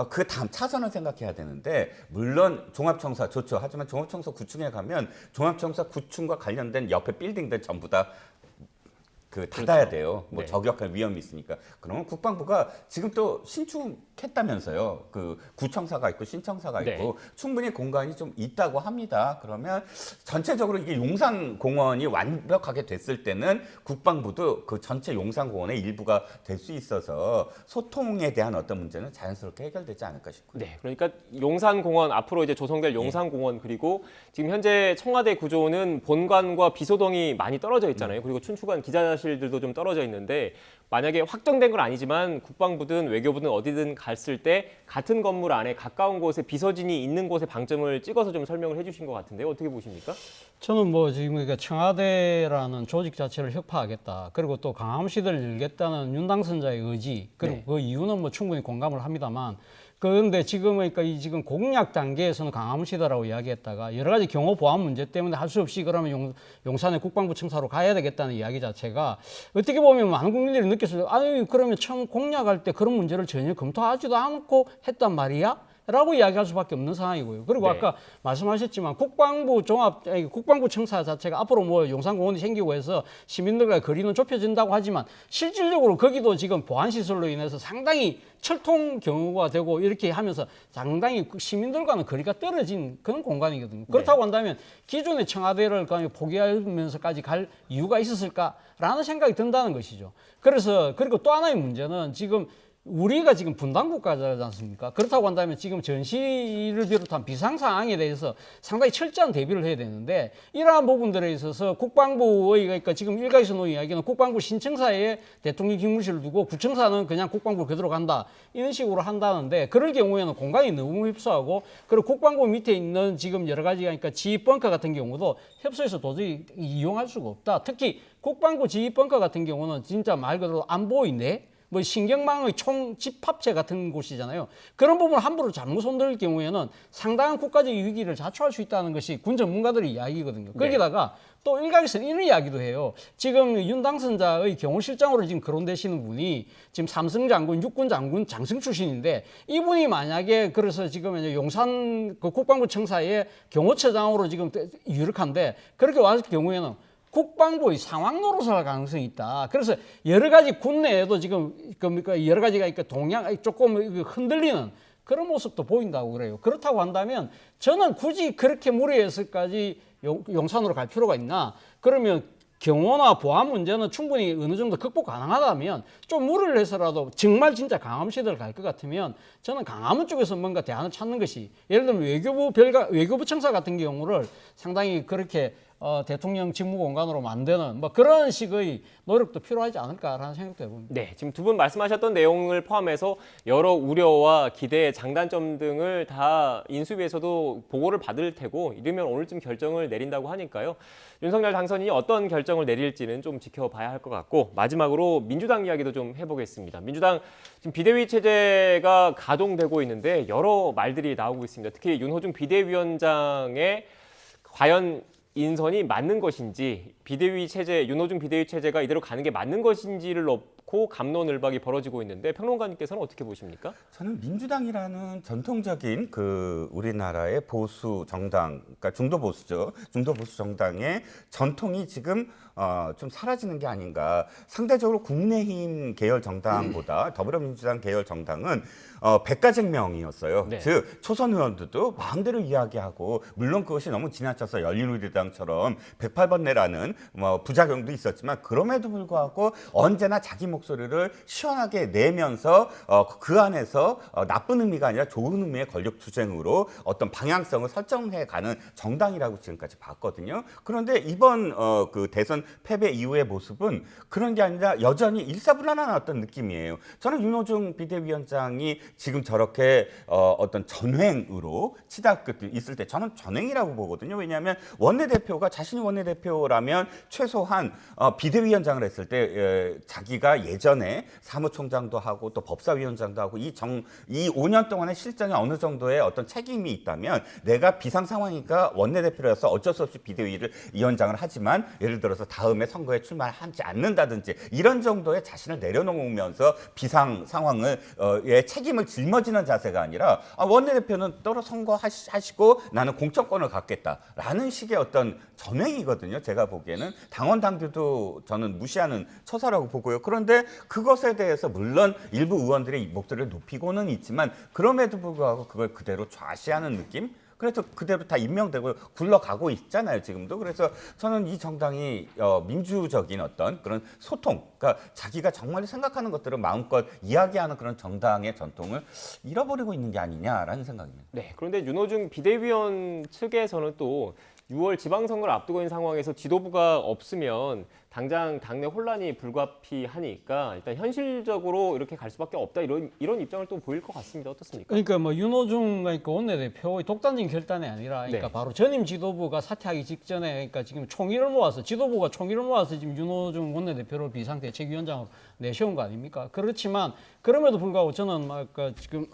C: 그 다음 차선을 생각해야 되는데 물론 종합청사 좋죠. 하지만 종합청사 9층에 가면 종합청사 9층과 관련된 옆에 빌딩들 전부 다 닫아야 돼요. 뭐
E: 네.
C: 저격할 위험이 있으니까. 그러면 국방부가 지금 또 신축했다면서요. 그 구청사가 있고 신청사가 있고
E: 네.
C: 충분히 공간이 좀 있다고 합니다. 그러면 전체적으로 이게 용산공원이 완벽하게 됐을 때는 국방부도 그 전체 용산공원의 일부가 될 수 있어서 소통에 대한 어떤 문제는 자연스럽게 해결되지 않을까 싶고요.
E: 네, 그러니까 용산공원 앞으로 이제 조성될 용산공원 그리고 지금 현재 청와대 구조는 본관과 비서동이 많이 떨어져 있잖아요. 그리고 춘추관 기자실들도 좀 떨어져 있는데 만약에 확정된 건 아니지만 국방부든 외교부든 어디든 갔을 때 같은 건물 안에 가까운 곳에 비서진이 있는 곳에 방점을 찍어서 좀 설명을 해주신 것 같은데요. 어떻게 보십니까?
F: 저는 뭐 지금 그러니까 청와대라는 조직 자체를 혁파하겠다. 그리고 또 강함시대를 열겠다는 윤 당선자의 의지. 그리고
E: 네.
F: 그 이유는 뭐 충분히 공감을 합니다만. 그런데 지금 그러니까 이 지금 공약 단계에서는 강화문시다라고 이야기했다가 여러 가지 경호 보안 문제 때문에 할 수 없이 그러면 용산의 국방부 청사로 가야 되겠다는 이야기 자체가 어떻게 보면 많은 국민들이 느꼈을 때 아니 그러면 처음 공약할 때 그런 문제를 전혀 검토하지도 않고 했단 말이야? 라고 이야기할 수밖에 없는 상황이고요. 그리고
E: 네.
F: 아까 말씀하셨지만 국방부 청사 자체가 앞으로 뭐 용산공원이 생기고 해서 시민들과 거리는 좁혀진다고 하지만 실질적으로 거기도 지금 보안시설로 인해서 상당히 철통 경우가 되고 이렇게 하면서 상당히 시민들과는 거리가 떨어진 그런 공간이거든요. 그렇다고 한다면 기존의 청와대를 포기하면서까지 갈 이유가 있었을까라는 생각이 든다는 것이죠. 그래서 그리고 또 하나의 문제는 지금 우리가 지금 분단국가지 않습니까? 그렇다고 한다면 지금 전시를 비롯한 비상 상황에 대해서 상당히 철저한 대비를 해야 되는데 이러한 부분들에 있어서 국방부의 그러니까 지금 일각에서 놓은 이야기는 국방부 신청사에 대통령 기무실을 두고 구청사는 그냥 국방부 그대로 간다 이런 식으로 한다는데 그럴 경우에는 공간이 너무 협소하고 그리고 국방부 밑에 있는 지금 여러 가지 그러니까 지휘 벙커 같은 경우도 협소해서 도저히 이용할 수가 없다. 특히 국방부 지휘 벙커 같은 경우는 진짜 말 그대로 안 보이네. 뭐 신경망의 총 집합체 같은 곳이잖아요. 그런 부분을 함부로 잘못 손들 경우에는 상당한 국가적 위기를 자초할 수 있다는 것이 군 전문가들의 이야기거든요. 거기다가 또 일각에서는 이런 이야기도 해요. 지금 윤 당선자의 경호실장으로 지금 거론되시는 분이 지금 삼성 장군, 육군 장군 장성 출신인데 이분이 만약에 그래서 지금 이제 용산 그 국방부 청사의 경호처장으로 지금 유력한데 그렇게 왔을 경우에는 국방부의 상황 노릇을 할 가능성이 있다. 그래서 여러 가지 군내에도 지금 그러니까 여러 가지가 있고 동향 조금 흔들리는 그런 모습도 보인다고 그래요. 그렇다고 한다면 저는 굳이 그렇게 무리해서까지 용산으로 갈 필요가 있나? 그러면 경호나 보안 문제는 충분히 어느 정도 극복 가능하다면 좀 무리를 해서라도 정말 진짜 강화문 시대를 갈 것 같으면 저는 강화문 쪽에서 뭔가 대안을 찾는 것이 예를 들면 외교부 청사 같은 경우를 상당히 그렇게 대통령 직무 공간으로 만드는 뭐 그런 식의 노력도 필요하지 않을까라는 생각도 해봅니다.
E: 네, 지금 두 분 말씀하셨던 내용을 포함해서 여러 우려와 기대, 장단점 등을 다 인수위에서도 보고를 받을 테고 이르면 오늘쯤 결정을 내린다고 하니까요. 윤석열 당선인이 어떤 결정을 내릴지는 좀 지켜봐야 할 것 같고 마지막으로 민주당 이야기도 좀 해보겠습니다. 민주당 지금 비대위 체제가 가동되고 있는데 여러 말들이 나오고 있습니다. 특히 윤호중 비대위원장의 과연 인선이 맞는 것인지 비대위 체제, 윤호중 비대위 체제가 이대로 가는 게 맞는 것인지를 놓고 감론을박이 벌어지고 있는데 평론가님께서는 어떻게 보십니까?
C: 저는 민주당이라는 전통적인 그 우리나라의 보수 정당, 그러니까 중도 보수죠. 중도 보수 정당의 전통이 지금 좀 사라지는 게 아닌가. 상대적으로 국민의힘 계열 정당보다 더불어민주당 계열 정당은 백가쟁명이었어요.
E: 네.
C: 즉 초선 의원들도 마음대로 이야기하고 물론 그것이 너무 지나쳐서 열린우리당처럼 108번 내라는 부작용도 있었지만 그럼에도 불구하고 언제나 자기 목소리를 시원하게 내면서 그 안에서 나쁜 의미가 아니라 좋은 의미의 권력 투쟁으로 어떤 방향성을 설정해가는 정당이라고 지금까지 봤거든요. 그런데 이번 그 대선 패배 이후의 모습은 그런 게 아니라 여전히 일사불란한 어떤 느낌이에요. 저는 윤호중 비대위원장이 지금 저렇게 어떤 전횡으로 치닫고 있을 때 저는 전횡이라고 보거든요. 왜냐하면 원내대표가 자신이 원내대표라면 최소한 비대위원장을 했을 때 자기가 예전에 사무총장도 하고 또 법사위원장도 하고 이 5년 동안의 실정에 어느 정도의 어떤 책임이 있다면 내가 비상 상황이니까 원내대표라서 어쩔 수 없이 비대위를 위원장을 하지만 예를 들어서 다음에 선거에 출마하지 않는다든지 이런 정도의 자신을 내려놓으면서 비상 상황을 책임을 짊어지는 자세가 아니라 원내대표는 따로 선거하시고 나는 공천권을 갖겠다라는 식의 어떤 전횡이거든요. 제가 보기에는 당원 당규도 저는 무시하는 처사라고 보고요. 그런데 그것에 대해서 물론 일부 의원들의 목소리를 높이고는 있지만 그럼에도 불구하고 그걸 그대로 좌시하는 느낌? 그래서 그대로 다 임명되고 굴러가고 있잖아요, 지금도. 그래서 저는 이 정당이 민주적인 어떤 그런 소통, 그러니까 자기가 정말 생각하는 것들을 마음껏 이야기하는 그런 정당의 전통을 잃어버리고 있는 게 아니냐라는 생각입니다.
E: 네, 그런데 윤호중 비대위원 측에서는 또 6월 지방선거를 앞두고 있는 상황에서 지도부가 없으면 당장 당내 혼란이 불가피하니까 일단 현실적으로 이렇게 갈 수밖에 없다 이런 입장을 또 보일 것 같습니다. 어떻습니까?
F: 그러니까 뭐 윤호중 그러니까 원내대표의 독단적인 결단이 아니라 그러니까
E: 네.
F: 바로 전임 지도부가 사퇴하기 직전에 그러니까 지금 총의를 모아서 지도부가 총의를 모아서 지금 윤호중 원내대표를 비상대책위원장으로 내세운 거 아닙니까? 그렇지만 그럼에도 불구하고 저는 아까 지금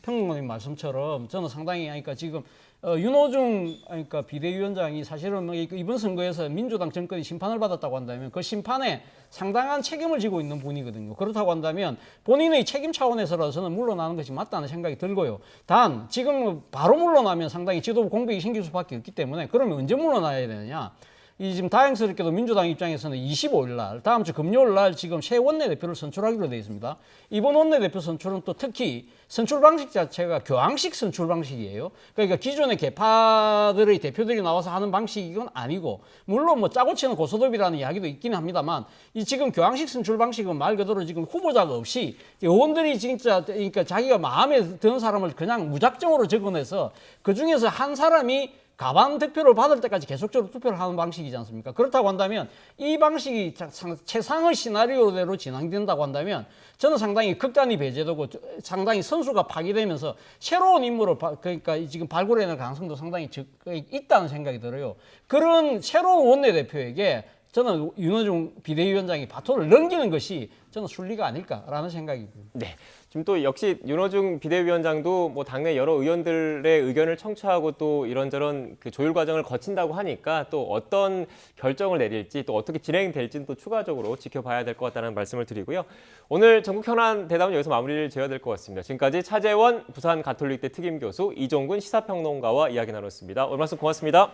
F: 평론가님 말씀처럼 저는 상당히 그러니까 지금 윤호중 그러니까 비대위원장이 사실은 이번 선거에서 민주당 정권이 심판을 받았다고 한다면 그 심판에 상당한 책임을 지고 있는 분이거든요. 그렇다고 한다면 본인의 책임 차원에서라도 저는 물러나는 것이 맞다는 생각이 들고요. 단 지금 바로 물러나면 상당히 지도부 공백이 생길 수밖에 없기 때문에 그러면 언제 물러나야 되느냐? 이 지금 다행스럽게도 민주당 입장에서는 25일 날, 다음 주 금요일 날 지금 새 원내대표를 선출하기로 되어 있습니다. 이번 원내대표 선출은 또 특히 선출 방식 자체가 교황식 선출 방식이에요. 그러니까 기존의 계파들의 대표들이 나와서 하는 방식은 아니고, 물론 뭐 짜고 치는 고소톱이라는 이야기도 있긴 합니다만, 이 지금 교황식 선출 방식은 말 그대로 지금 후보자가 없이 의원들이 진짜 그러니까 자기가 마음에 드는 사람을 그냥 무작정으로 적어내서 그 중에서 한 사람이 가반 득표를 받을 때까지 계속적으로 투표를 하는 방식이지 않습니까? 그렇다고 한다면 이 방식이 최상의 시나리오대로 진행된다고 한다면 저는 상당히 극단이 배제되고 상당히 선수가 파기되면서 새로운 인물을 그러니까 지금 발굴해낼 가능성도 상당히 있다는 생각이 들어요. 그런 새로운 원내대표에게 저는 윤호중 비대위원장이 바톤을 넘기는 것이 저는 순리가 아닐까라는 생각이 듭니다.
E: 네. 지금 또 역시 윤호중 비대위원장도 뭐 당내 여러 의원들의 의견을 청취하고 또 이런저런 그 조율 과정을 거친다고 하니까 또 어떤 결정을 내릴지 또 어떻게 진행될지는 또 추가적으로 지켜봐야 될 것 같다는 말씀을 드리고요. 오늘 전국 현안 대담은 여기서 마무리를 지어야 될 것 같습니다. 지금까지 차재원 부산 가톨릭대 특임교수, 이종근 시사평론가와 이야기 나눴습니다. 오늘 말씀 고맙습니다.